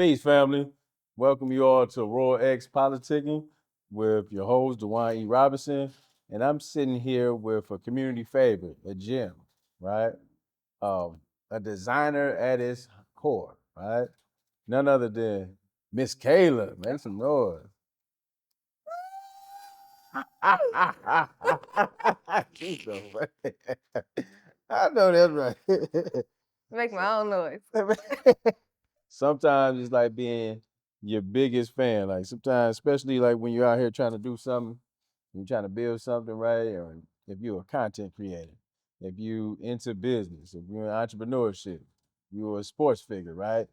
Peace, family. Welcome you all to Royale Politikin with your host, DeWaun E. Robinson. And I'm sitting here with a community favorite, a gem, right? A designer at its core, right? None other than Miss Kayla. Make some noise. She's so funny. I know that's right. Make my own noise. Sometimes it's like being your biggest fan. Like sometimes, especially like when you're out here trying to do something, you're trying to build something, right? Or if you're a content creator, if you into business, if you're in entrepreneurship, you're a sports figure, right?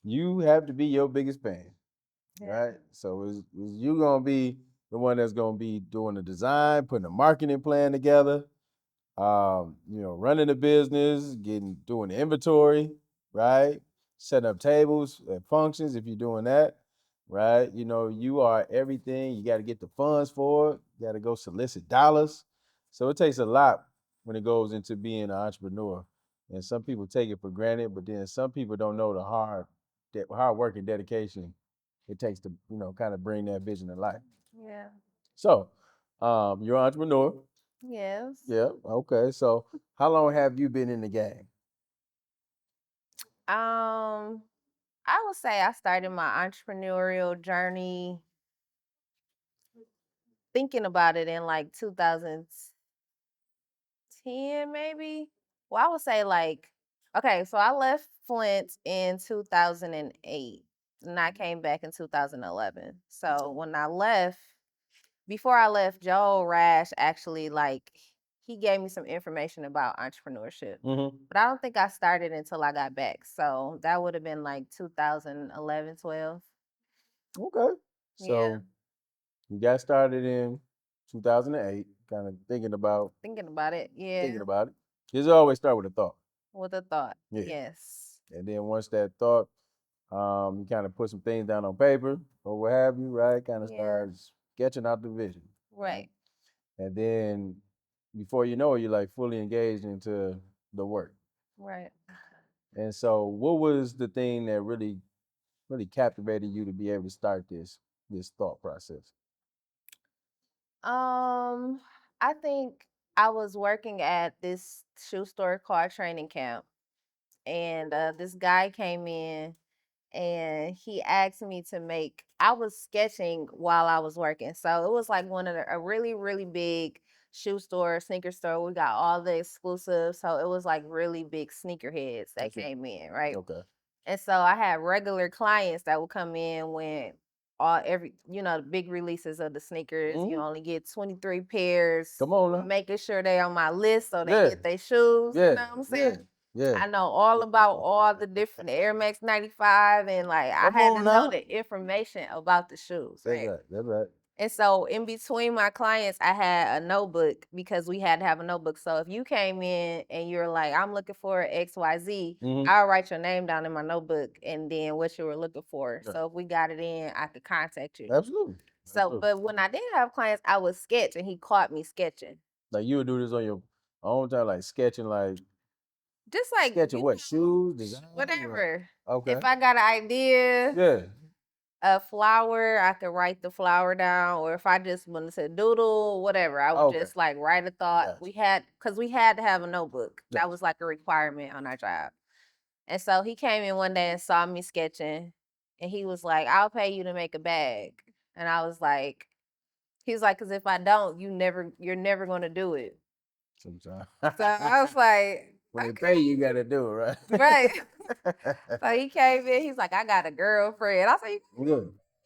You have to be your biggest fan, right? So is you gonna be the one that's gonna be doing the design, putting a marketing plan together, running the business, doing the inventory, right? Setting up tables and functions if you're doing that, right? You are everything. You got to get the funds for it. You got to go solicit dollars. So it takes a lot when it goes into being an entrepreneur. And some people take it for granted, but then some people don't know the hard work and dedication it takes to, kind of bring that vision to life. Yeah. So, you're an entrepreneur. Yes. Yeah. Okay. So, how long have you been in the game? I would say I started my entrepreneurial journey thinking about it in like 2010, maybe. Well, I would say okay, so I left Flint in 2008 and I came back in 2011. So when I left, before I left, Joe Rash actually he gave me some information about entrepreneurship. Mm-hmm. But I don't think I started until I got back. So that would have been like 2011, 12. Okay. Yeah. So you got started in 2008, kind of thinking about Thinking about it. thinking Yeah. about it. Just always start with a thought. With a thought. Yeah. Yes. And then once that thought, you kind of put some things down on paper or what have you, right? Kind of Yeah. start sketching out the vision. Right. And then before you know it, you're like fully engaged into the work. Right. And so what was the thing that really captivated you to be able to start this thought process? I think I was working at this shoe store called Training Camp, and this guy came in and he asked me to make. I was sketching while I was working, so it was like a really really big shoe store, sneaker store. We got all the exclusives, so it was like really big sneakerheads that Okay. came in, right? Okay. And so I had regular clients that would come in when the big releases of the sneakers. You Mhm. only get 23 pairs. Come on now. Making sure they on my list so they Yeah. get their shoes. You Yeah. know what I'm Yeah. saying? Yeah. I know all about all the different Air Max 95 and I Come had to on know now. the information about the shoes, That's right? right. That's right. And so in between my clients, I had a notebook because we had to have a notebook. So if you came in and you're like, I'm looking for XYZ, Mm-hmm. I'll write your name down in my notebook and then what you were looking for. Yeah. So if we got it in, I could contact you. Absolutely. So, Absolutely. but when I did have clients, I would sketch and he caught me sketching. Like you would do this on your own time, like sketching, like Just like, sketching what shoes, design, whatever. Okay. If I got an idea, Yeah. a flower, I could write the flower down, or if I just wanted to doodle, whatever, I would Okay. just like write a thought. Gotcha. Because we had to have a notebook. That Gotcha. was like a requirement on our job. And so he came in one day and saw me sketching, and he was like, "I'll pay you to make a bag." And I was like, he's like, "Cause if I don't, you're never gonna do it." Sometimes. So I was like, when they okay. pay you, gotta do it, right? Right. So he came in, he's like, "I got a girlfriend." I said, Yeah.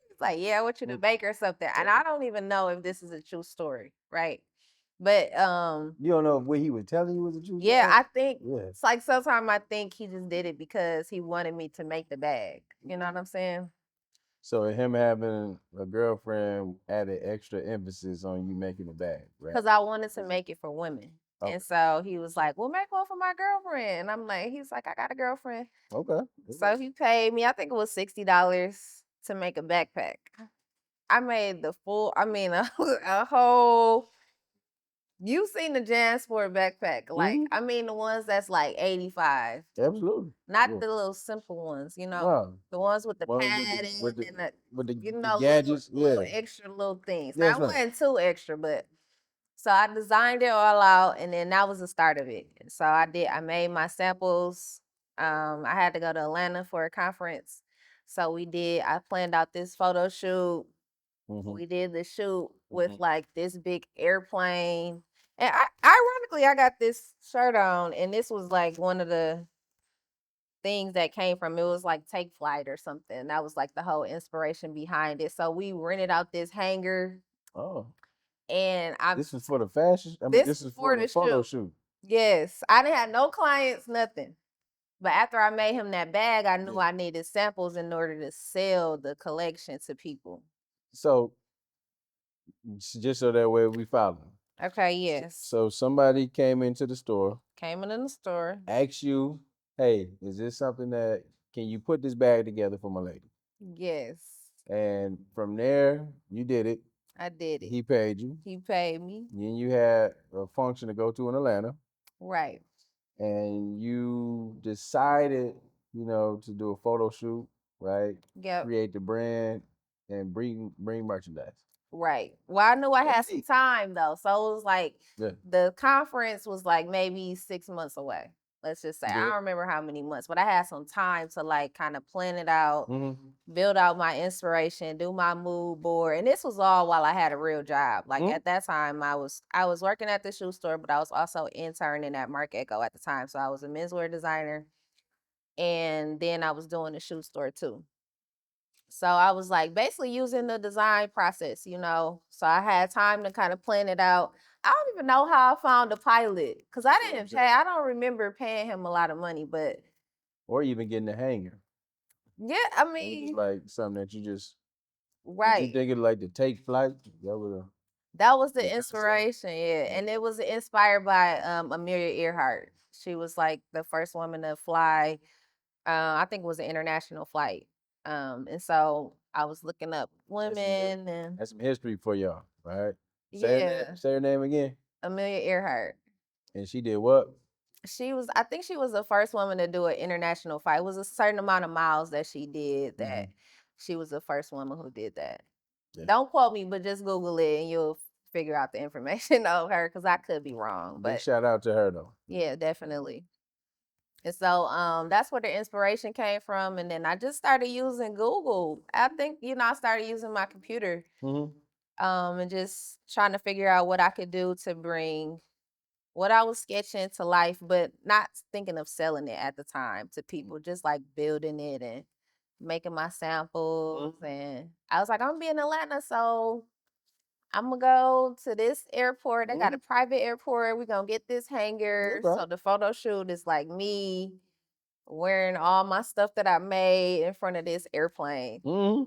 he's like, "Yeah, I want you to bake or something." And I don't even know if this is a true story, right? But You don't know if what he was telling you was the truth. yeah, I think Yeah. it's like sometimes I think he just did it because he wanted me to make the bag. You know what I'm saying? So him having a girlfriend added extra emphasis on you making the bag, right? Because I wanted to make it for women. Okay. And so he was like, "Well, make one for my girlfriend." And I'm like, he's like, "I got a girlfriend." Okay. So he paid me, I think it was $60 to make a backpack. I made a whole You seen the JanSport backpack. Like, Hmm. I mean the ones that's like 85. Absolutely. Not Yeah. the little simple ones, No. the ones with the One padding and the, with the, you the know, little, gadgets. little Yeah. extra little things. Now, That's it right. wasn't too extra, but so I designed it all out, and then that was the start of it. So I made my samples. I had to go to Atlanta for a conference. So I planned out this photo shoot. Hmm. We did the shoot with Hmm. like this big airplane. And ironically, I got this shirt on, and this was like one of the things that came from it was like take flight or something. That was like the whole inspiration behind it. So we rented out this hangar, Oh, and this is for the fashion. I mean, this this was is for for the the photo shoot. shoot. Yes, I didn't have no clients, nothing. But after I made him that bag, I knew Yeah. I needed samples in order to sell the collection to people. So just so that way we follow. Okay, yes. So somebody came into the store, Came in the store. asked you, "Hey, is this something that can you put this bag together for my lady?" Yes, And from there, you did it. I did it. He paid you. He paid me. Then you had a function to go to in Atlanta, Right. and you decided, to do a photo shoot, right? Yep. Create the brand and bring merchandise. Right. Well, I knew I That's had some neat. time though. So it was like Yeah. the conference was like maybe 6 months away. Let's just say. I Good. don't remember how many months, but I had some time to like kind of plan it out, Mm-hmm. build out my inspiration, do my mood board. And this was all while I had a real job. Like Mm-hmm. at that time I was working at the shoe store, but I was also interning at Marc Echo at the time. So I was a menswear designer, and then I was doing the shoe store too. So I was like basically using the design process. So I had time to kind of plan it out. I don't even know how I found the pilot because I didn't pay. I don't remember paying him a lot of money, but Or even getting the hanger. yeah, I It was just mean, like something that you just did you right. think it like to take flight? That was That was the the concept. inspiration, yeah. And it was inspired by Amelia Earhart. She was like the first woman to fly. I think it was an international flight. And so I was looking up That's some women and that's some history for y'all, right? Say her name. yeah, Say her name again. Amelia Earhart. And she did what? I think she was the first woman to do an international flight. It was a certain amount of miles that she did Mm-hmm. that she was the first woman who did that. Yeah. Don't quote me, but just Google it and you'll figure out the information of her because I could be wrong. Big But shout out to her though. yeah, definitely. And so that's where the inspiration came from. And then I just started using Google. I think, I started using my computer Mm-hmm. and just trying to figure out what I could do to bring what I was sketching to life, but not thinking of selling it at the time to people, just like building it and making my samples. Mm-hmm. And I was like, I'm gonna be in Atlanta, so I'm gonna go to this airport. They got Mm-hmm. a private airport. We're gonna get this hangar. That's right. So the photo shoot is like me wearing all my stuff that I made in front of this airplane. Mm-hmm.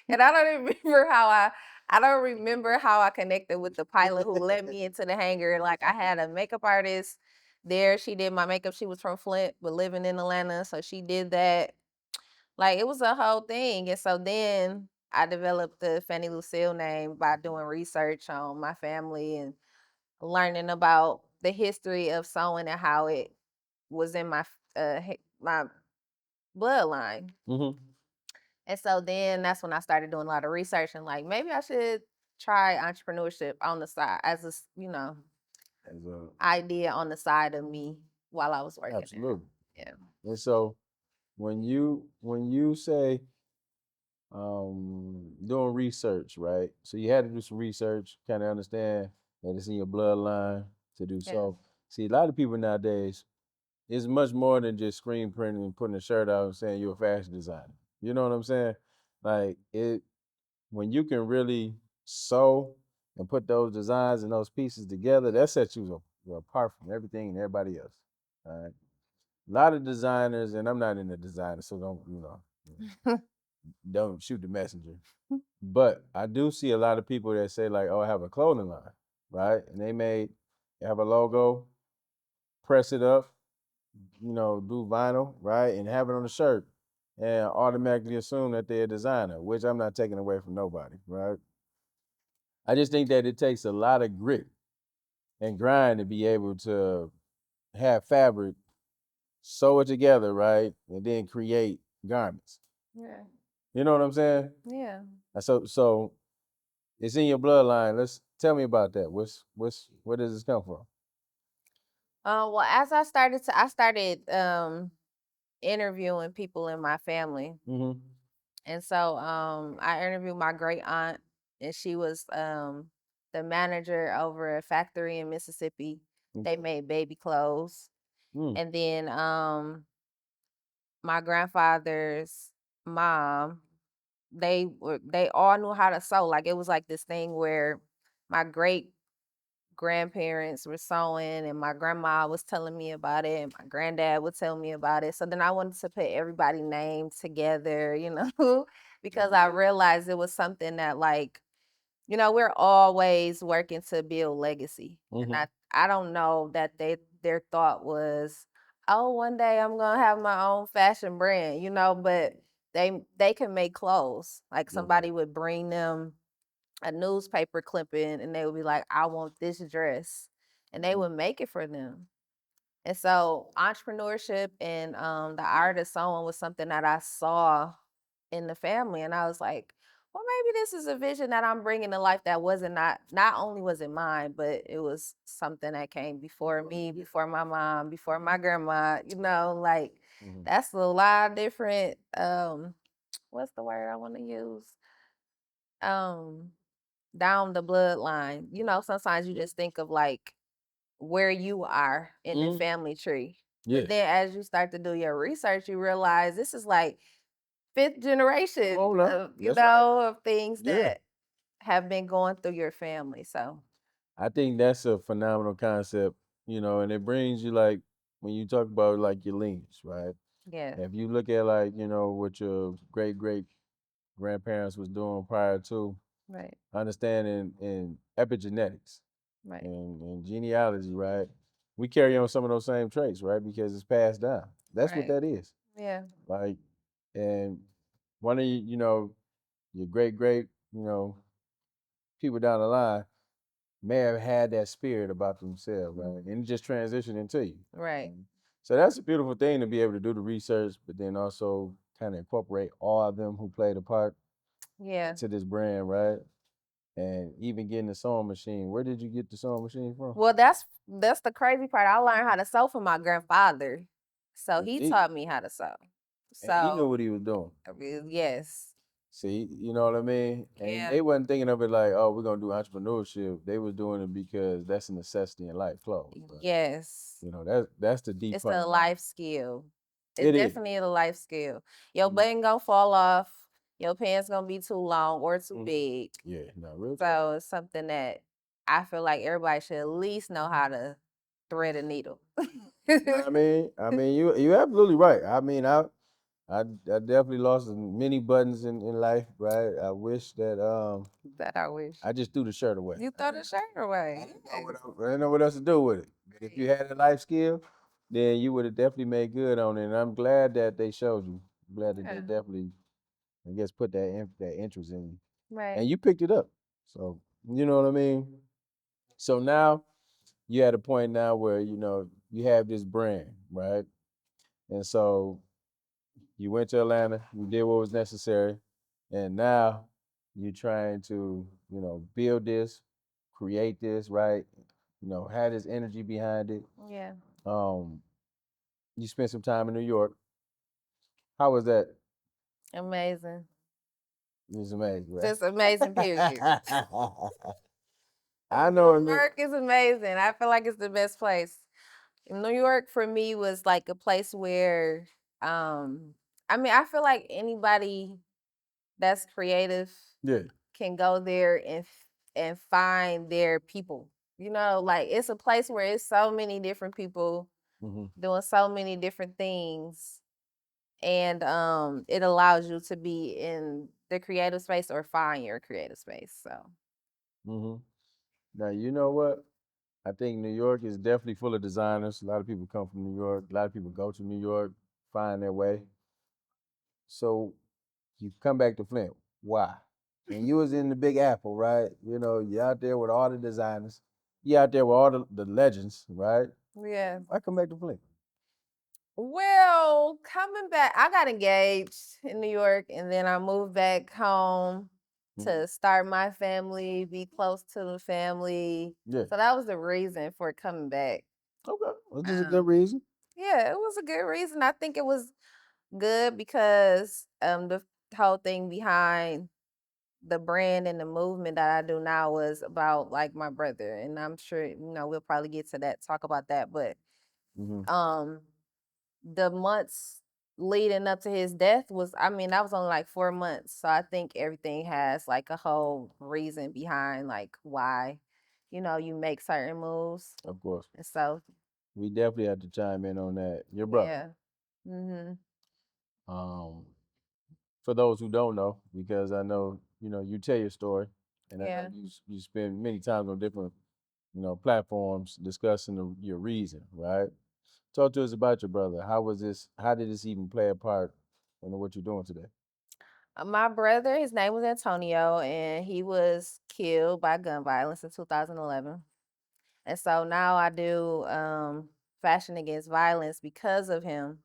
And I don't remember how I connected with the pilot who let me into the hangar. Like I had a makeup artist there. She did my makeup. She was from Flint, but living in Atlanta. So she did that. Like it was a whole thing. And so then I developed the Fannie Lucille name by doing research on my family and learning about the history of sewing and how it was in my bloodline. Mm-hmm. And so then that's when I started doing a lot of research and like maybe I should try entrepreneurship on the side as As a idea on the side of me while I was working there. absolutely. Yeah. And so when you say doing research, right? So you had to do some research, kind of understand that it's in your bloodline to do Yeah. so. See, a lot of people nowadays, it's much more than just screen printing and putting a shirt out and saying you're a fashion designer. You know what I'm saying? Like it when you can really sew and put those designs and those pieces together, that sets you apart from everything and everybody else. All right. A lot of designers, and I'm not in the designer, so don't shoot the messenger. But I do see a lot of people that say like, "Oh, I have a clothing line," right? And they have a logo, press it up, do vinyl, right, and have it on the shirt, and automatically assume that they're a designer, which I'm not taking away from nobody, right? I just think that it takes a lot of grit and grind to be able to have fabric, sew it together, right, and then create garments. Yeah. You know what I'm saying? Yeah. So it's in your bloodline. Let's tell me about that. Where does this come from? Well, as I started interviewing people in my family. Mm-hmm. And so I interviewed my great aunt, and she was the manager over a factory in Mississippi. They made baby clothes. Mm. And then my grandfather's mom, they all knew how to sew. Like it was like this thing where my great grandparents were sewing and my grandma was telling me about it and my granddad would tell me about it. So then I wanted to put everybody's name together, because I realized it was something that like, we're always working to build legacy. And Mm-hmm. I don't know that their thought was, oh, one day I'm gonna have my own fashion brand, but they can make clothes. Like Yeah. somebody would bring them a newspaper clipping and they would be like, I want this dress. And they would make it for them. And so entrepreneurship and the art of sewing was something that I saw in the family. And I was like, well, maybe this is a vision that I'm bringing to life that wasn't not only was it mine, but it was something that came before me, before my mom, before my grandma, like Mm-hmm. that's a lot of different what's the word I want to use? Um down the bloodline. Sometimes you just think of like where you are in the Mm-hmm. family tree. Yeah. But then as you start to do your research, you realize this is like fifth generation Oh no, of, that's right. of things Yeah. that have been going through your family. So I think that's a phenomenal concept, and it brings you like when you talk about like your lineage, right? yeah, If you look at like, what your great grandparents was doing prior to right, understanding in epigenetics right, and genealogy, right? We carry on some of those same traits, right? Because it's passed down. That's what right. that is. Yeah, Like, and one of your great, people down the line may have had that spirit about themselves, right? And it just transitioned into you. right. Mhm. So that's a beautiful thing to be able to do the research, but then also kind of incorporate all of them who played a part Yeah. to this brand, right? And even getting the sewing machine. Where did you get the sewing machine from? Well, that's the crazy part. I learned how to sew from my grandfather. So he He, taught me how to sew. and he knew So what he was doing. yes. See, you know what I mean? And Yeah. they wasn't thinking of it like, oh, we're gonna do entrepreneurship. They was doing it because that's a necessity in life, clothes. But Yes. that's the deep It's part. a life skill. It's It is. definitely a life skill. Your Mm. button gonna fall off. Your pants gonna be too long or too Mm. big. Yeah, no, real talk. So it's something that I feel like everybody should at least know how to thread a needle. No, I mean, you absolutely right. I definitely lost many buttons in life, right? I wish that That I wish. I just threw the shirt away. You throw the shirt away. I didn't know what else to do with it. But if you had a life skill, then you would have definitely made good on it. And I'm glad that they showed you. I'm glad that they Yeah. definitely, I guess, put that interest in you, Right. and you picked it up. So you know what I mean. So now you at a point now where you have this brand, right? And so you went to Atlanta, you did what was necessary, and now you're trying to, build this, create this, right? Have this energy behind it. Yeah. Um, you spent some time in New York. How was that? Amazing. It was amazing, right? Just amazing, period. I know. New York is amazing. I feel like it's the best place. New York for me was like a place where I feel like anybody that's creative Yeah. can go there and find their people. Like it's a place where it's so many different people Hmm. doing so many different things and it allows you to be in the creative space or find your creative space. So, Hmm. Now you know what? I think New York is definitely full of designers. A lot of people come from New York. A lot of people go to New York, find their way. So you come back to Flint. Why? And you was in the Big Apple, right? You're out there with all the designers. You out there with all the legends, right? Yeah. I come back to Flint. Well, coming back, I got engaged in New York and then I moved back home Mhm. to start my family, be close to the family. Yeah. So that was the reason for coming back. Okay. Well, this is a good Um, reason. yeah, it was a good reason. I think it was good because the whole thing behind the brand and the movement that I do now was about like my brother. And I'm sure, we'll probably get to that, talk about that. But Hmm. um the months leading up to his death was, I mean, that was only like 4 months. So I think everything has like a whole reason behind like why, you make certain moves. Of course. And so We definitely have to chime in on that. Your brother. yeah. Mhm. Um, for those who don't know, because I know you tell your story, and I know Yeah. you spend many times on different platforms discussing your reason, right? Talk to us about your brother. How was this? How did this even play a part in what you're doing today? My brother, his name was Antonio, and he was killed by gun violence in 2011. And so now I do fashion against violence because of him,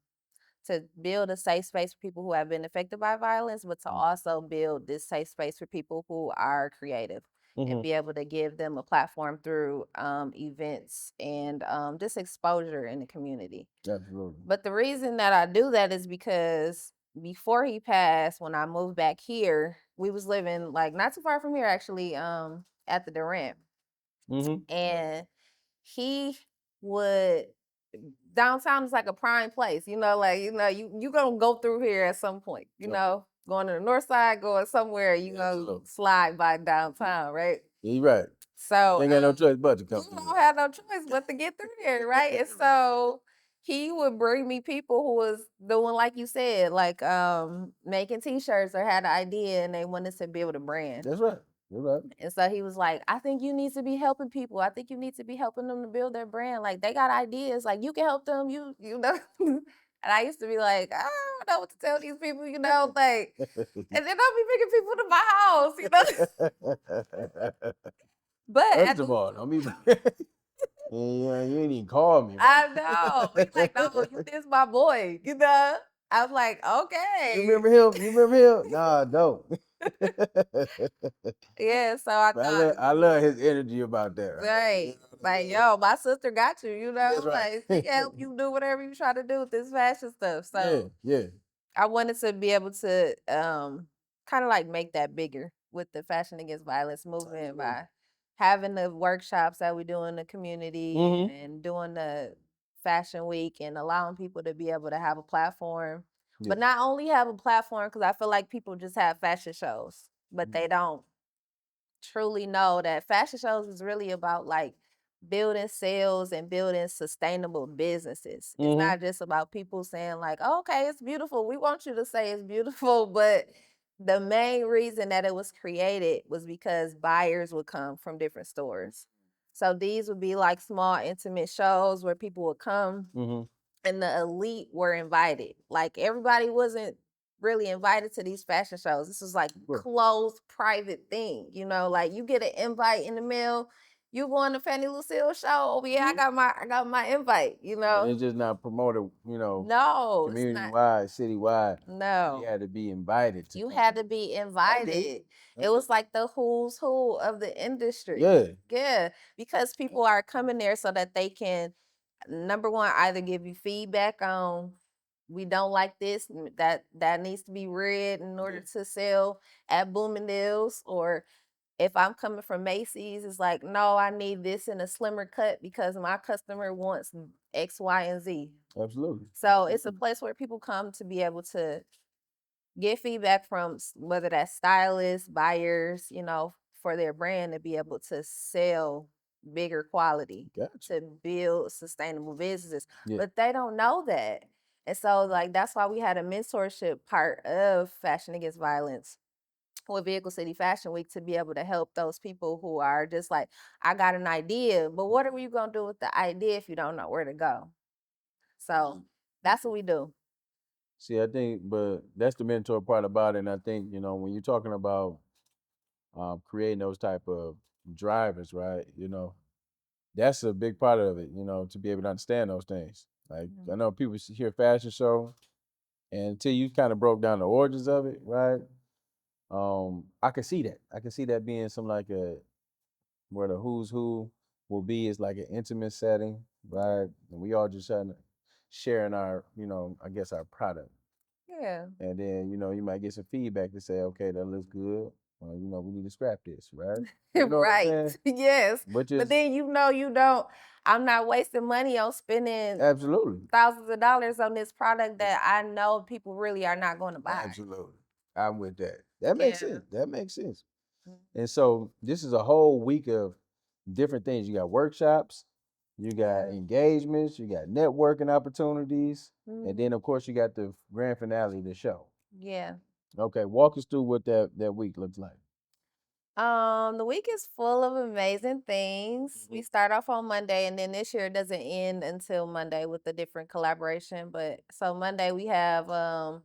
to build a safe space for people who have been affected by violence, but to also build this safe space for people who are creative and Mm-hmm. be able to give them a platform through events and just exposure in the community. Absolutely. But the reason that I do that is because before he passed, when I moved back here, we was living like not too far from here actually, at the Durant. Mm-hmm. And he would downtown is like a prime place, like you gonna go through here at some point, going to the north side, going somewhere, you gonna Absolutely. slide by downtown, right? Yeah, you're right. So You ain't got no choice but to come you through don't have no choice but to get through there, right? And so he would bring me people who was doing like you said, like making t-shirts or had an idea and they wanted to build a brand. That's right. You're right. And so he was like, I think you need to be helping people. I think you need to be helping them to build their brand. Like they got ideas. Like you can help them. You know. And I used to be like, I don't know what to tell these people, like, and then I'll be bringing people to my house. But at First of the all, don't be. Yeah, you ain't even call me, I man. know. He's like, no, you this my boy, I was like, You okay. remember him? You remember him? Nah, I don't. Yeah, so I But thought, I love his energy about that, right? right. Like, yo, my sister got you, That's like she right. can help you do whatever you try to do with this fashion stuff. Yeah, So yeah. I wanted to be able to kind of like make that bigger with the Fashion Against Violence movement Absolutely. by having the workshops that we do in the community Mm-hmm. and doing the fashion week and allowing people to be able to have a platform. Yeah. But not only have a platform, because I feel like people just have fashion shows, but Mhm. they don't truly know that fashion shows is really about like building sales and building sustainable businesses. It's Mhm. not just about people saying like, oh, okay, it's beautiful. We want you to say it's beautiful, but the main reason that it was created was because buyers would come from different stores. So these would be like small intimate shows where people would come Mhm. and the elite were invited. Like everybody wasn't really invited to these fashion shows. This was like Sure. closed private thing, like you get an invite in the mail. You going to Fannie Lucille show? Oh yeah, Mhm. I got my invite, And it's just not promoted, No, it's community not. wide, citywide. You No. had to be invited to You come. had to be Okay. invited. It was like the who's who of the industry. Yeah. Yeah, because people are coming there so that they can, number one, either give you feedback on we don't like this, that needs to be read in order to sell at Bloomingdale's, or if I'm coming from Macy's, it's like, no, I need this in a slimmer cut because my customer wants X, Y, and Z. Absolutely. So it's a place where people come to be able to get feedback from whether that's stylists, buyers, for their brand to be able to sell bigger quality, Gotcha. to build sustainable businesses. Yeah. But they don't know that. And so, like, that's why we had a mentorship part of Fashion Against Violence with Vehicle City Fashion Week to be able to help those people who are just like, I got an idea, but what are you going to do with the idea if you don't know where to go? So that's what we do. See, I think, but that's the mentor part about it. And I think, when you're talking about creating those type of drivers, right? that's a big part of it, you know, to be able to understand those things. Like Mhm. I know people hear fashion show, and until you kind of broke down the origins of it, right? I can see that. I can see that being some like a where the who's who will be is like an intimate setting, right? And we all just sharing our, you know, I guess our product. Yeah. And then, you know, you might get some feedback to say, okay, that looks good. You know, we need to scrap this, right? You know what I'm Right. saying? Yes. Which But is then you don't. I'm not wasting money on spending absolutely, thousands of dollars on this product that I know people really are not going to buy. absolutely. I'm with that. That makes Yeah. sense. That makes sense. Mm. And so this is a whole week of different things. You got workshops, you got Yeah. engagements, you got networking opportunities, and Mhm. then of course you got the grand finale of the show. Yeah. Okay, walk us through what that week looks like. The week is full of amazing things. We Mhm. start off on Monday, and then this year it doesn't end until Monday with a different collaboration. But so Monday we have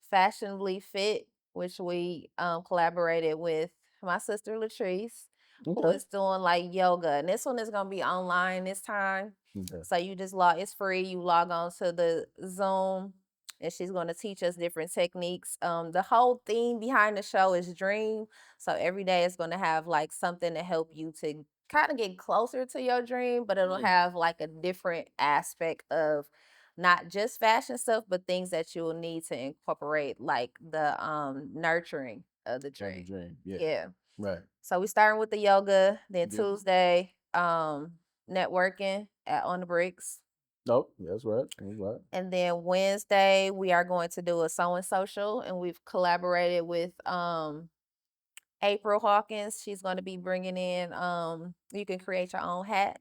Fashionably Fit, which we collaborated with my sister Latrice, who Okay. is doing like yoga. And this one is gonna be online this time. Okay. So you just log, it's free. You log on to the Zoom and she's going to teach us different techniques. The whole theme behind the show is dream, so every day is going to have like something to help you to kind of get closer to your dream, but it'll Mm. have like a different aspect of not just fashion stuff, but things that you will need to incorporate, like the nurturing of the Of the dream. dream. Yeah. Yeah. Right. So we starting with the yoga, then Yeah. Tuesday, networking at On the Bricks. Nope. That's right. That's right. And then Wednesday, we are going to do a sewing social, and we've collaborated with April Hawkins. She's going to be bringing in you can create your own hat.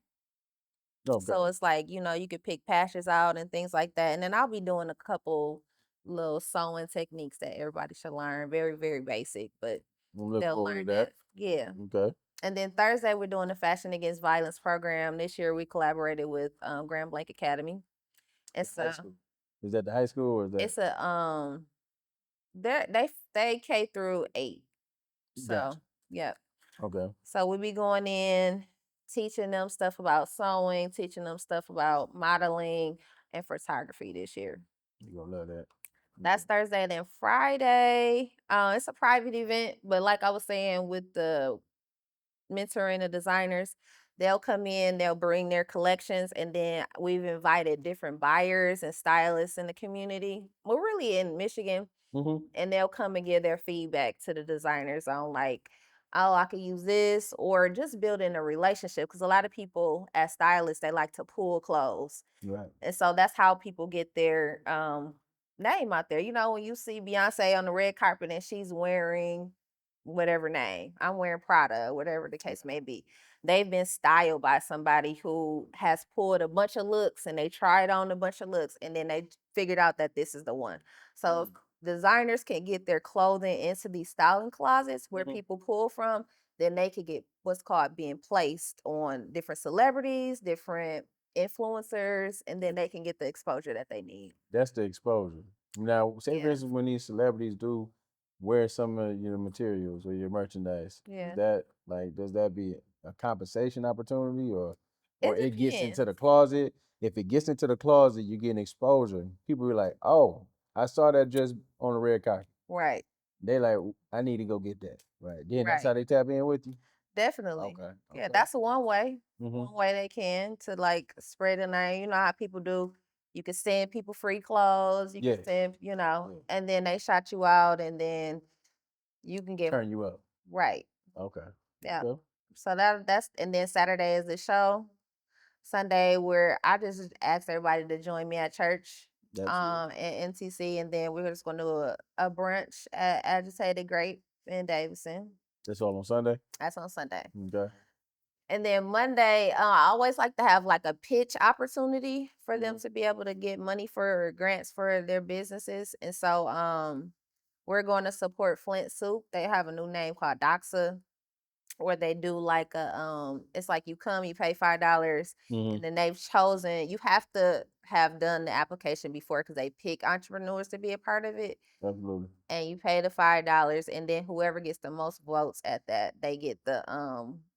Okay. So it's like, you could pick patches out and things like that. And then I'll be doing a couple little sewing techniques that everybody should learn. Very, very basic, but We look they'll forward learn to that. that. Yeah. Okay. And then Thursday, we're doing the Fashion Against Violence program. This year, we collaborated with Grand Blanc Academy. The It's high a school. Is that the high school or is that? it's a they K through 8. Gotcha. So, yep. Okay. So we be going in, teaching them stuff about sewing, teaching them stuff about modeling and photography this year. You gonna love that. That's Okay. Thursday. Then Friday, it's a private event, but like I was saying with the mentoring the designers, they'll come in, they'll bring their collections, and then we've invited different buyers and stylists in the community. We're really in Michigan, Mm-hmm. and they'll come and give their feedback to the designers on like, oh, I could use this, or just building a relationship, because a lot of people as stylists, they like to pull clothes, Right. and so that's how people get their name out there. When you see Beyonce on the red carpet and she's wearing whatever name, I'm wearing Prada, whatever the case may be. They've been styled by somebody who has pulled a bunch of looks and they tried on a bunch of looks and then they figured out that this is the one. So if designers can get their clothing into these styling closets where Mm-hmm. people pull from, then they could get what's called being placed on different celebrities, different influencers, and then they can get the exposure that they need. That's the exposure. Now, say for Yeah. instance, when these celebrities do wear some of your materials or your merchandise, is Yeah. that like does that be a compensation opportunity or It it gets into the depends. closet? If it gets into the closet, you're getting exposure. People be like, "Oh, I saw that just on the red carpet." Right. They like, I need to go get that. Right. Then that's how Right. they tap in with you. Definitely. Okay. Yeah, Okay. that's one way. Mm-hmm. One way they can to like spread the name. You know how people do. You can send people free clothes. You can Yeah. send, Yeah. and then they shot you out, and then you can get Turn you up. right. Okay. Yeah. Okay. So that's and then Saturday is the show. Sunday where I just asked everybody to join me at church Absolutely. at NTC, and then we're just gonna do a brunch at Agitated Grape in Davidson. That's all on Sunday. That's on Sunday. Okay. And then Monday, I always like to have like a pitch opportunity for them Mm-hmm. to be able to get money for grants for their businesses. And so we're going to support Flint Soup. They have a new name called Doxa, where they do like it's like you come, you pay $5, Mm-hmm. and then they've chosen, you have to have done the application before because they pick entrepreneurs to be a part of it. Absolutely. And you pay the $5, and then whoever gets the most votes at that, they get the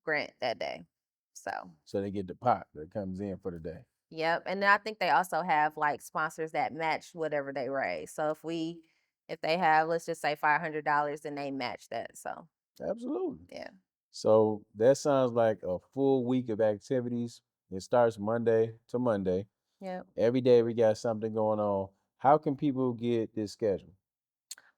grant that day. So they get the pot that comes in for the day. yep. And then I think they also have like sponsors that match whatever they raise. So if they have, let's just say $500, then they match that. So Absolutely. yeah. So that sounds like a full week of activities. It starts Monday to Monday. Yep. Every day we got something going on. How can people get this schedule?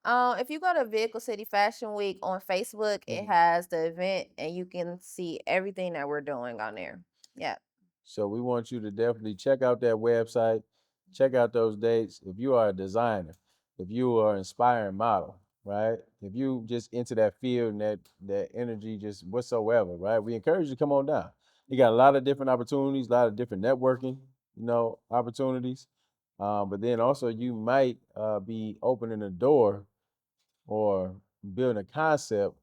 If you go to Vehicle City Fashion Week on Facebook, it has the event and you can see everything that we're doing on there. Yeah. So we want you to definitely check out that website, check out those dates. If you are a designer, if you are an inspiring model, right? If you just into that field and that energy just whatsoever, right? We encourage you to come on down. You got a lot of different opportunities, a lot of different networking, opportunities. But then also you might be opening a door or building a concept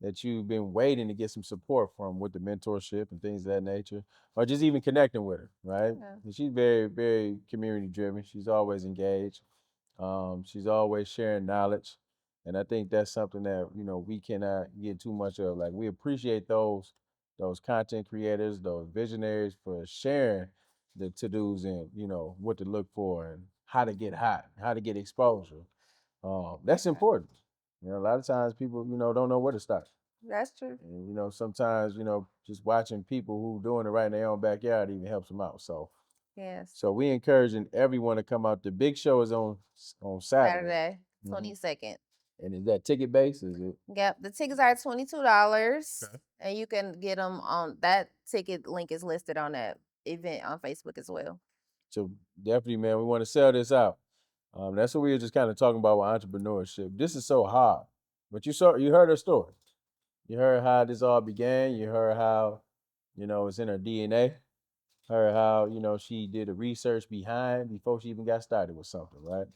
that you've been waiting to get some support from with the mentorship and things of that nature, or just even connecting with her, right? Yeah. And she's very, very community driven. She's always engaged. She's always sharing knowledge. And I think that's something that, we cannot get too much of. Like we appreciate those content creators, those visionaries for sharing the to-dos and, what to look for and how to get hot, how to get exposure. That's important. A lot of times people, don't know where to start. That's true. And sometimes, just watching people who doing it right in their own backyard even helps them out. So Yes. we encouraging everyone to come out. The big show is on Saturday. Saturday, Mhm. 22nd. And is that ticket based? Is it? Yep. The tickets are $22. Okay. And you can get them on that ticket link is listed on that event on Facebook as well. So definitely, man, we want to sell this out. That's what we were just kind of talking about with entrepreneurship. This is so hard, but you heard her story. You heard how this all began. You heard how, it's in her DNA. Heard how, she did the research behind before she even got started with something, right?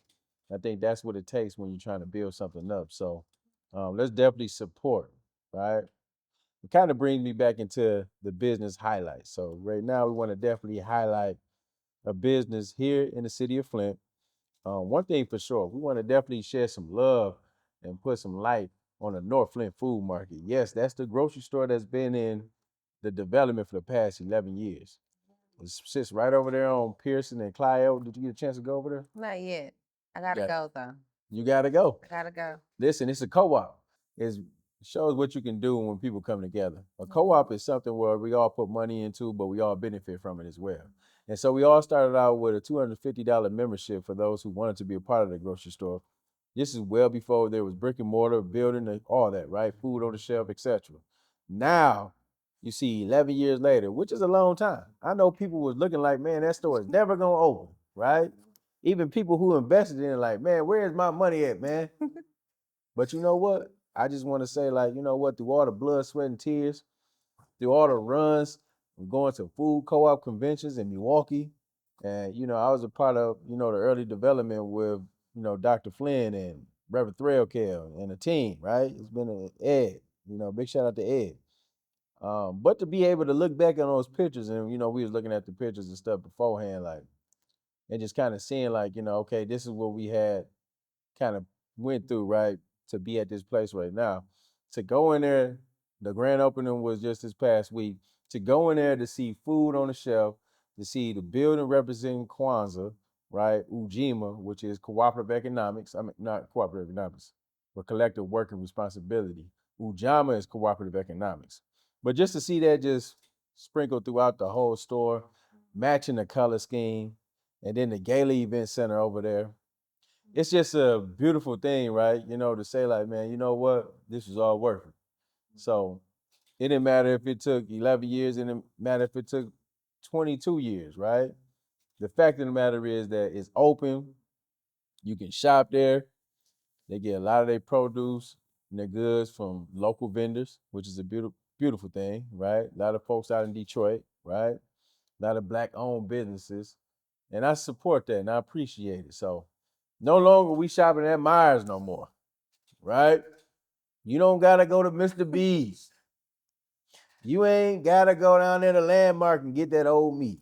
I think that's what it takes when you're trying to build something up. So let's definitely support, right? It kind of brings me back into the business highlights. So right now we want to definitely highlight a business here in the city of Flint. One thing for sure, we want to definitely share some love and put some light on the North Flint Food Market. Yes, that's the grocery store that's been in the development for the past 11 years. It sits right over there on Pearson and Clio. Did you get a chance to go over there? Not yet. I gotta Yeah. go though. You got to go. I gotta go. Listen, it's a co-op. It shows what you can do when people come together. A co-op is something where we all put money into, but we all benefit from it as well. And so we all started out with a $250 membership for those who wanted to be a part of the grocery store. This is well before there was brick and mortar, building, and all that, right? Food on the shelf, etc. Now, you see 11 years later, which is a long time. I know people was looking like, man, that store is never going to open, right? Even people who invested in it, like, man, where's my money at, man? But you know what? I just want to say, like, you know what? Through all the blood, sweat, and tears, through all the runs, I'm going to food co-op conventions in Milwaukee, and I was a part of the early development with Dr. Flynn and Reverend Threlkel and the team. Right? It's been an Ed. Big shout out to Ed. But to be able to look back on those pictures, and we was looking at the pictures and stuff beforehand, like, and just kind of seeing, like, okay, this is what we had kind of went through, right, to be at this place right now. To go in there, the grand opening was just this past week. To go in there to see food on the shelf, to see the building representing Kwanzaa, right, Ujima, which is cooperative economics. I mean, not cooperative economics, but collective working responsibility. Ujama is cooperative economics. But just to see that just sprinkled throughout the whole store, matching the color scheme, and then the Gala Event Center over there, it's just a beautiful thing, right? To say, like, man, you know what? This was all worth it. So it didn't matter if it took 11 years, it didn't matter if it took 22 years, right? The fact of the matter is that it's open. You can shop there. They get a lot of their produce and their goods from local vendors, which is a beautiful, beautiful thing, right? A lot of folks out in Detroit, right? A lot of black-owned businesses, and I support that and I appreciate it. So no longer we shopping at Myers no more, right? You don't gotta go to Mr. B's. You ain't gotta go down there to Landmark and get that old meat,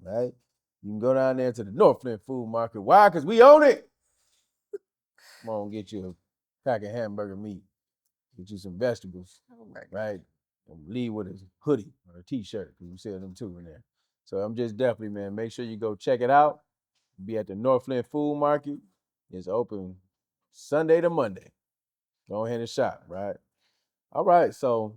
right? You can go down there to the North Flint Food Market. Why? Because we own it. Come on, get you a pack of hamburger meat. Get you some vegetables, right? and leave with a hoodie or a t-shirt because we sell them too in there. So I'm just definitely, man, make sure you go check it out. Be at the North Flint Food Market. It's open Sunday to Monday. Go ahead and shop, right? All right, so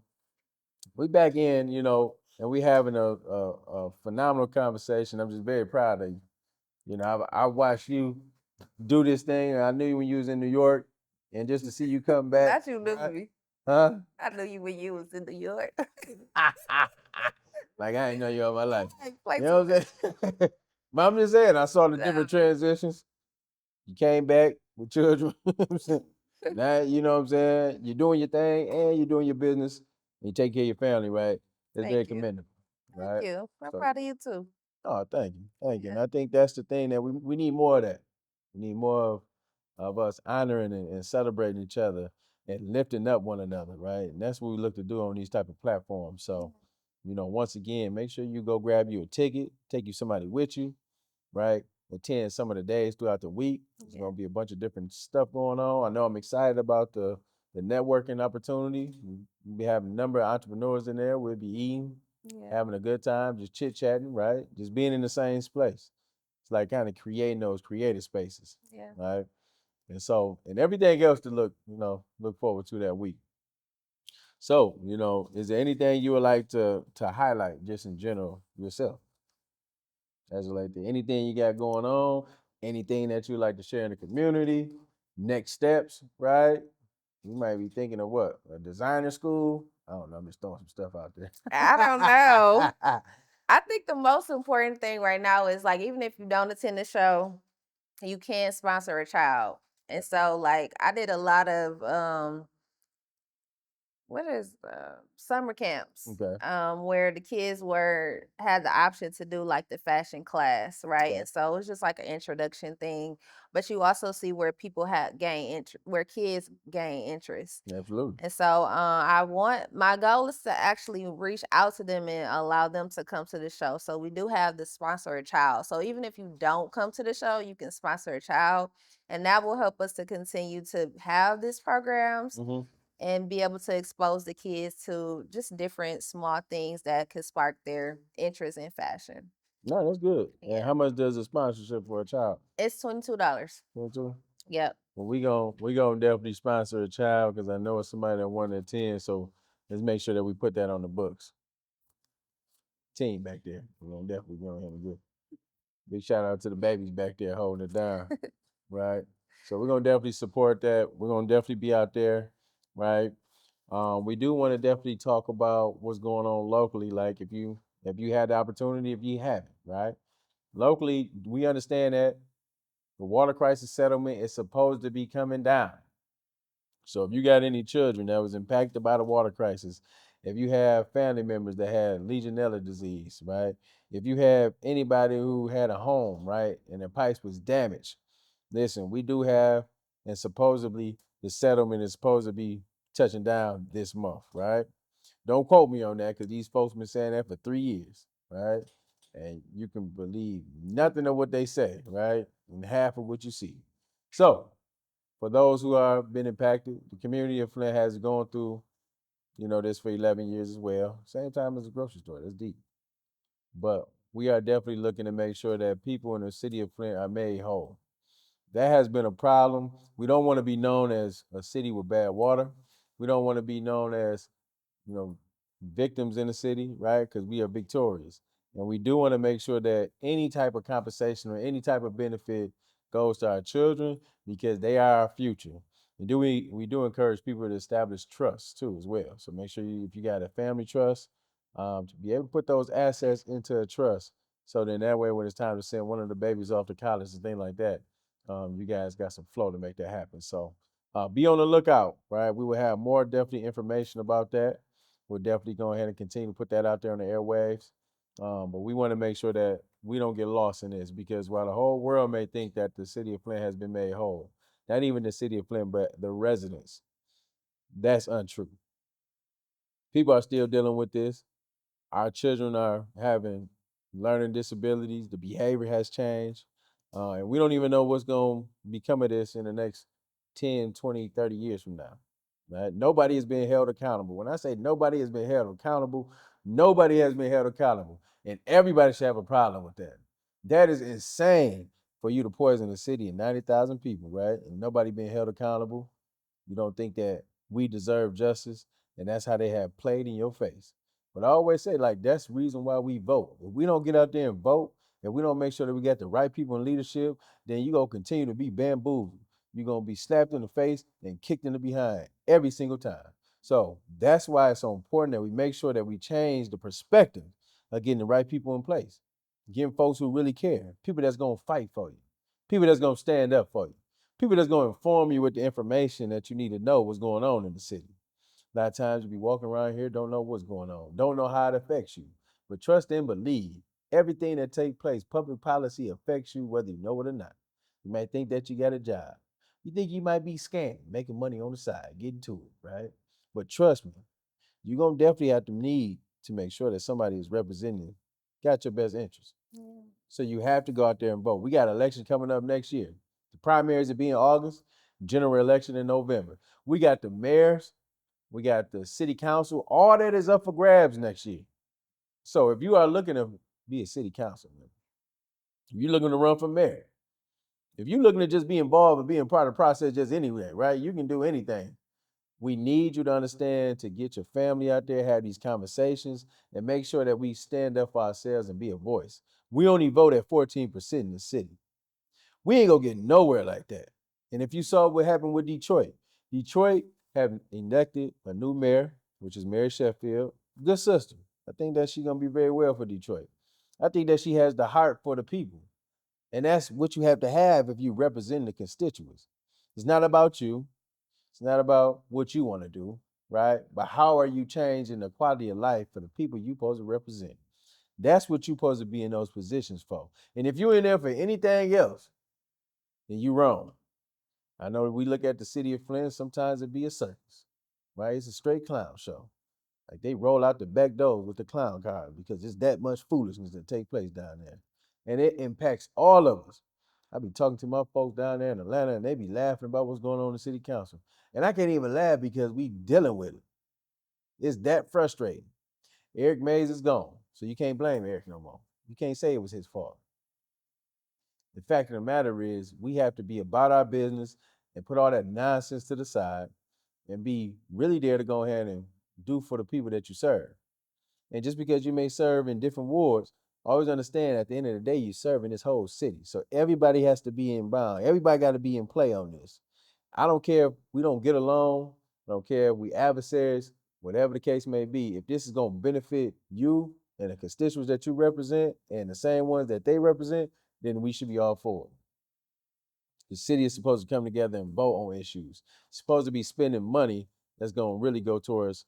we back in, and we having a phenomenal conversation. I'm just very proud of you. I watched you do this thing. I knew you when you was in New York, and just to see you come back, Not you knew right? me. Huh? I knew you when you was in New York. Like I ain't know you all my life. Play You too know what I'm saying? But I'm just saying, I saw the different much. transitions. You came back with children. You know what I'm saying? Now, you know what I'm saying? You're doing your thing and you're doing your business. And you take care of your family, right? That's very Thank you. commendable, Thank right? you. I'm So, proud of you too. oh, thank you. Thank you. Yeah. And I think that's the thing that we need more of that. We need more of us honoring and celebrating each other and lifting up one another, right? And that's what we look to do on these type of platforms. So, once again, make sure you go grab you a ticket, take you somebody with you, right? Attend some of the days throughout the week. There's gonna be a bunch of different stuff going on. I know I'm excited about the networking opportunity. We'll be having a number of entrepreneurs in there. We'll be eating, Yeah. having a good time, just chit chatting, right? Just being in the same place. It's like kind of creating those creative spaces, Yeah. right? And everything else to look forward to that week. So, is there anything you would like to highlight just in general yourself? As like anything you got going on, anything that you like to share in the community, next steps, right? You might be thinking of what? A designer school? I don't know. I'm just throwing some stuff out there. I don't know. I think the most important thing right now is like even if you don't attend the show, you can sponsor a child. And so like I did a lot of what is summer camps Okay. where the kids were had the option to do like the fashion class, right? Okay. And so it's just like an introduction thing, but you also see where people have where kids gain interest. Absolutely. And so my goal is to actually reach out to them and allow them to come to the show. So we do have the sponsor a child. So even if you don't come to the show, you can sponsor a child. And that will help us to continue to have these programs Mm-hmm. and be able to expose the kids to just different small things that could spark their interest in fashion. No, that's good. And Yeah. how much does a sponsorship for a child? It's $22. 22? Yep. Well, we gonna definitely sponsor a child because I know it's somebody that wanted to attend. So let's make sure that we put that on the books. Team back there. We're gonna definitely go ahead and do. Big shout out to the babies back there holding it down, right? So we're gonna definitely support that. We're gonna definitely be out there, right? We do want to definitely talk about what's going on locally. Like if you had the opportunity, if you haven't, right? Locally, we understand that the water crisis settlement is supposed to be coming down. So if you got any children that was impacted by the water crisis, if you have family members that had Legionella disease, right? If you have anybody who had a home, right, and their pipes was damaged, listen, we do have, and supposedly the settlement is supposed to be touching down this month, right? Don't quote me on that because these folks been saying that for 3 years, right? And you can believe nothing of what they say, right? And half of what you see. So for those who are been impacted, the community of Flint has gone through, this for 11 years as well. Same time as a grocery store. That's deep. But we are definitely looking to make sure that people in the city of Flint are made whole. That has been a problem. We don't want to be known as a city with bad water. We don't want to be known as you know, victims in the city, right? Because we are victorious. And we do want to make sure that any type of compensation or any type of benefit goes to our children because they are our future. And we do encourage people to establish trust too as well. So make sure if you got a family trust, to be able to put those assets into a trust. So then that way when it's time to send one of the babies off to college and things like that, you guys got some flow to make that happen. So be on the lookout, right? We will have more definitely information about that. We'll definitely go ahead and continue to put that out there on the airwaves. But we want to make sure that we don't get lost in this because while the whole world may think that the city of Flint has been made whole, not even the city of Flint, but the residents, that's untrue. People are still dealing with this. Our children are having learning disabilities. The behavior has changed. And we don't even know what's going to become of this in the next 10, 20, 30 years from now. right? Nobody is being held accountable. When I say nobody has been held accountable, nobody has been held accountable. And everybody should have a problem with that. That is insane for you to poison a city of 90,000 people, right? And nobody being held accountable. You don't think that we deserve justice, and that's how they have played in your face. But I always say, like, that's the reason why we vote. If we don't get out there and vote, if we don't make sure that we got the right people in leadership, then you're going to continue to be bamboozled. You're going to be slapped in the face and kicked in the behind every single time. So that's why it's so important that we make sure that we change the perspective of getting the right people in place, getting folks who really care, people that's going to fight for you, people that's going to stand up for you, people that's going to inform you with the information that you need to know what's going on in the city. A lot of times you be walking around here, don't know what's going on, don't know how it affects you. But trust and believe everything that takes place, public policy affects you whether you know it or not. You might think that you got a job. You think you might be scamming, making money on the side, getting to it, right? But trust me, you're gonna definitely have to need to make sure that somebody is representing, got your best interest. Yeah. So you have to go out there and vote. We got elections coming up next year. The primaries will be in August, general election in November. We got the mayors, we got the city council. All that is up for grabs next year. So if you are looking to be a city council member, if you're looking to run for mayor, if you're looking to just be involved and being part of the process just anyway, right? You can do anything. We need you to understand to get your family out there, have these conversations, and make sure that we stand up for ourselves and be a voice. We only vote at 14% in the city. We ain't gonna get nowhere like that. And if you saw what happened with Detroit, Detroit have elected a new mayor, which is Mary Sheffield. Good sister. I think that she's gonna be very well for Detroit. I think that she has the heart for the people. And that's what you have to have if you represent the constituents. It's not about you. It's not about what you want to do, right? But how are you changing the quality of life for the people you're supposed to represent? That's what you're supposed to be in those positions for. And if you're in there for anything else, then you're wrong. I know we look at the city of Flint, sometimes it be a circus, right? It's a straight clown show. Like they roll out the back doors with the clown car because it's that much foolishness that take place down there. And it impacts all of us. I be talking to my folks down there in Atlanta and they be laughing about what's going on in the city council. And I can't even laugh because we dealing with it. It's that frustrating. Eric Mays is gone. So you can't blame Eric no more. You can't say it was his fault. The fact of the matter is, we have to be about our business and put all that nonsense to the side and be really there to go ahead and do for the people that you serve. And just because you may serve in different wards, always understand at the end of the day, you serve in this whole city. So everybody has to be in bound. Everybody got to be in play on this. I don't care if we don't get along. I don't care if we adversaries, whatever the case may be. If this is going to benefit you and the constituents that you represent and the same ones that they represent, then we should be all for it. The city is supposed to come together and vote on issues. It's supposed to be spending money that's going to really go towards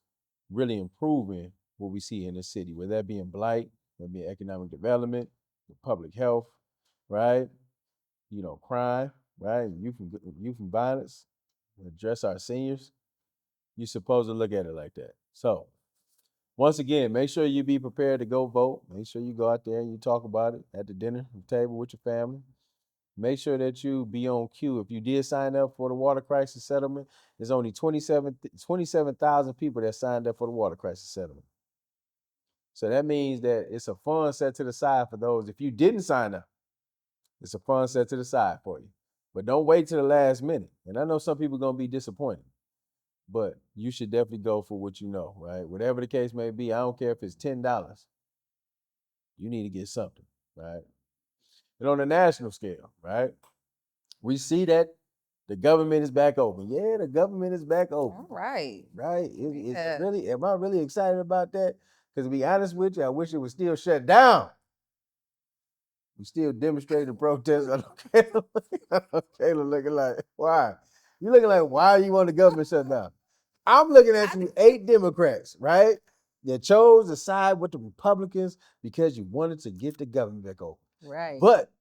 really improving what we see in the city, whether that be in blight, whether that be economic development, public health, right? Crime, right? Youth and violence, address our seniors. You're supposed to look at it like that. So, once again, make sure you be prepared to go vote. Make sure you go out there and you talk about it at the dinner table with your family. Make sure that you be on cue. If you did sign up for the water crisis settlement, there's only 27,000 people that signed up for the water crisis settlement. So that means that it's a fund set to the side for those. If you didn't sign up, it's a fund set to the side for you. But don't wait till the last minute. And I know some people are going to be disappointed, but you should definitely go for what you know, right? Whatever the case may be, I don't care if it's $10. You need to get something, right? And on a national scale, right? We see that the government is back open. Yeah, the government is back open. All right. Right? It's Yeah. really, am I really excited about that? Because to be honest with you, I wish it was still shut down. We still demonstrating and protesting. Kayla looking like, why? You looking like, why you want the government shut down? I'm looking at you, 8 Democrats, right? That chose to side with the Republicans because you wanted to get the government back open. Right. But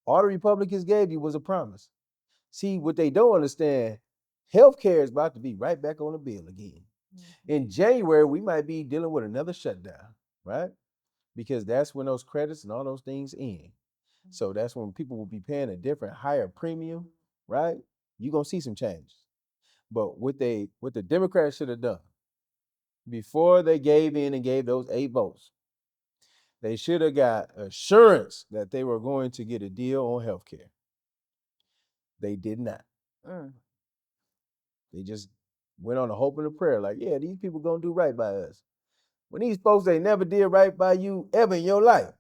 all the Republicans gave you was a promise. See, what they don't understand, healthcare is about to be right back on the bill again. In January, we might be dealing with another shutdown, right? Because that's when those credits and all those things end. So that's when people will be paying a different, higher premium, right? You're going to see some changes. But what the Democrats should have done before they gave in and gave those 8 votes, they should have got assurance that they were going to get a deal on health care. They did not. Mm. They just went on a hope and a prayer, like, yeah, these people gonna do right by us. When these folks they never did right by you ever in your life.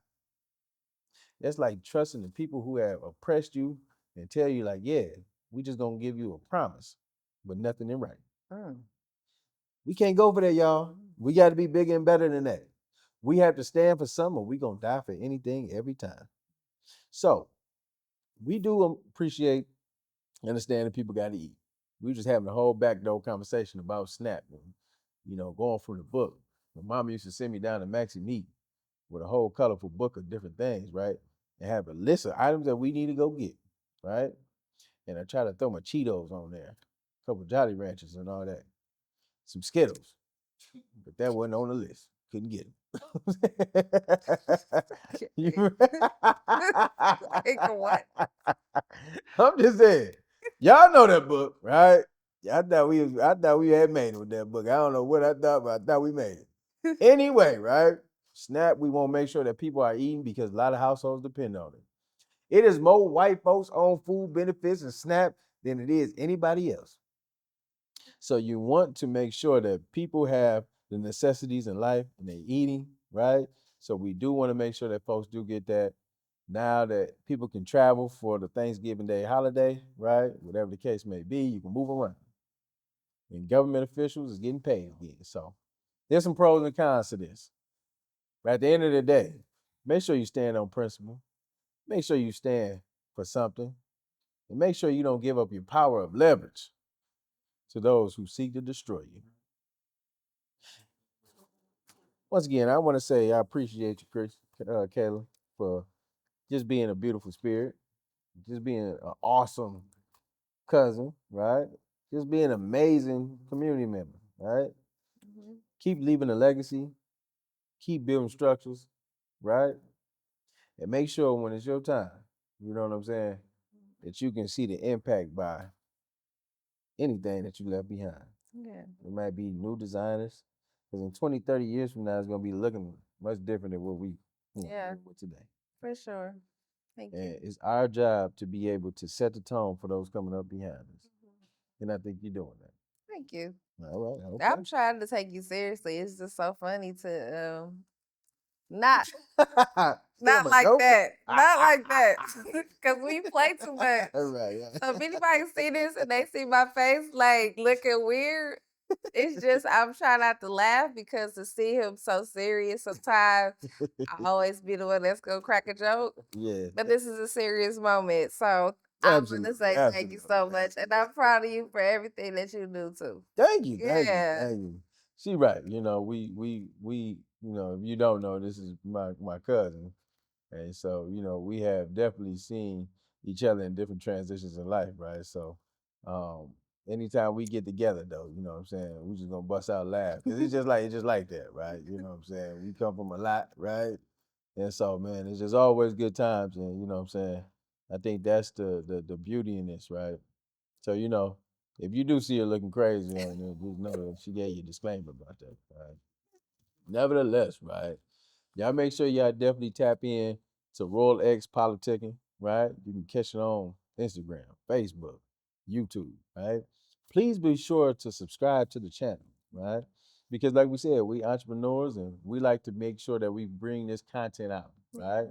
That's like trusting the people who have oppressed you and tell you, like, yeah, we just gonna give you a promise, but nothing in writing. Mm. We can't go for that, y'all. We got to be bigger and better than that. We have to stand for something, or we gonna die for anything every time. So we do appreciate and understand that people got to eat. We just having a whole backdoor conversation about SNAP, and, going from the book. My mom used to send me down to Maxi Meat with a whole colorful book of different things, right? And have a list of items that we need to go get, right? And I try to throw my Cheetos on there, a couple Jolly Ranchers and all that, some Skittles, but that wasn't on the list. Couldn't get them. Like what? I'm just saying, y'all know that book, right? Yeah, I thought we had made it with that book. I don't know what I thought, but I thought we made it. Anyway, right? SNAP, we want to make sure that people are eating because a lot of households depend on it. It is more white folks on food benefits and SNAP than it is anybody else. So you want to make sure that people have the necessities in life and they're eating, right? So we do want to make sure that folks do get that. Now that people can travel for the Thanksgiving Day holiday, right? Whatever the case may be, you can move around. And government officials is getting paid again. So there's some pros and cons to this. But at the end of the day, make sure you stand on principle. Make sure you stand for something. And make sure you don't give up your power of leverage to those who seek to destroy you. Once again, I want to say I appreciate you, Kayla, for just being a beautiful spirit, just being an awesome cousin, right? Just being an amazing community member, right? Mm-hmm. Keep leaving a legacy, keep building structures, right? And make sure when it's your time, you know what I'm saying, that you can see the impact by anything that you left behind. Yeah. It might be new designers, because in 20, 30 years from now, it's going to be looking much different than what we Yeah, with today. for sure. Thank you. And it's our job to be able to set the tone for those coming up behind us. And I think you're doing that. Thank you. All right. I'm Okay. trying to take you seriously. It's just so funny to not Still not my like joke? that. Not like that. Cause we play too much. All right. So if anybody see this and they see my face like looking weird, it's just I'm trying not to laugh because to see him so serious sometimes I always be the one that's gonna crack a joke. Yeah. But this is a serious moment. So I want to Absolutely. say thank you so much. And I'm proud of you for everything that you do too. Thank you. Yeah. Thank you. She right. If you don't know, this is my cousin. And so, we have definitely seen each other in different transitions in life, right? So, um, anytime we get together, though, you know what I'm saying, we just gonna bust out laugh because it's just like that, right? You know what I'm saying? We come from a lot, right? And so, man, it's just always good times, and you know what I'm saying. I think that's the beauty in this, right? So, if you do see her looking crazy on there, just know that she gave you a disclaimer about that, right? Nevertheless, right? Y'all make sure y'all definitely tap in to Royal Politicking, right? You can catch it on Instagram, Facebook, YouTube, right? Please be sure to subscribe to the channel, right? Because like we said, we entrepreneurs and we like to make sure that we bring this content out, right?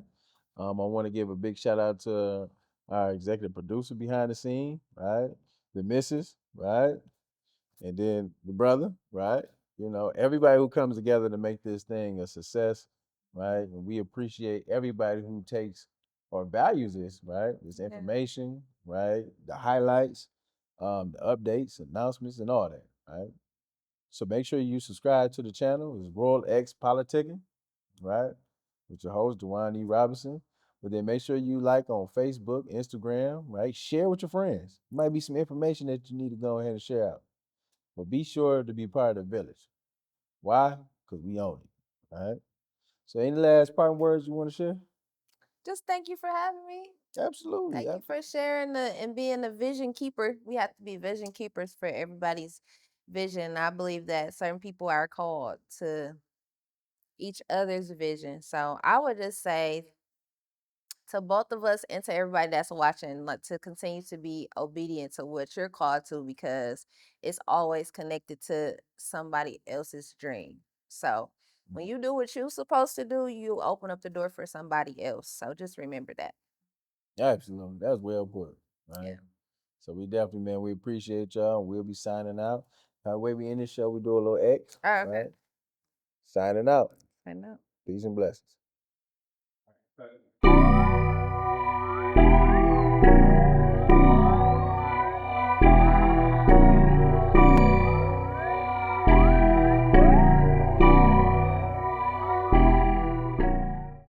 I want to give a big shout out to our executive producer behind the scene, right? The missus, right? And then the brother, right? Everybody who comes together to make this thing a success, right? And we appreciate everybody who takes or values this, right? This Yeah. information, right? The highlights, the updates, announcements, and all that, right? So make sure you subscribe to the channel. It's Royal Politicking, right? With your host, DeWaun E. Robinson. But then make sure you like on Facebook, Instagram, right? Share with your friends. Might be some information that you need to go ahead and share out. But be sure to be part of the village. Why? Because we own it. All right. So any last parting words you want to share? just thank you for having me. Absolutely. Thank you for sharing and being a vision keeper. We have to be vision keepers for everybody's vision. I believe that certain people are called to each other's vision. So I would just say to both of us and to everybody that's watching, like to continue to be obedient to what you're called to because it's always connected to somebody else's dream. So when you do what you're supposed to do, you open up the door for somebody else. So just remember that. Absolutely. That's well put. Yeah. Right. So we definitely, man, we appreciate y'all. We'll be signing out. The way we end the show, we do a little X. Oh, okay. Right. Signing out. I know. Peace and blessings.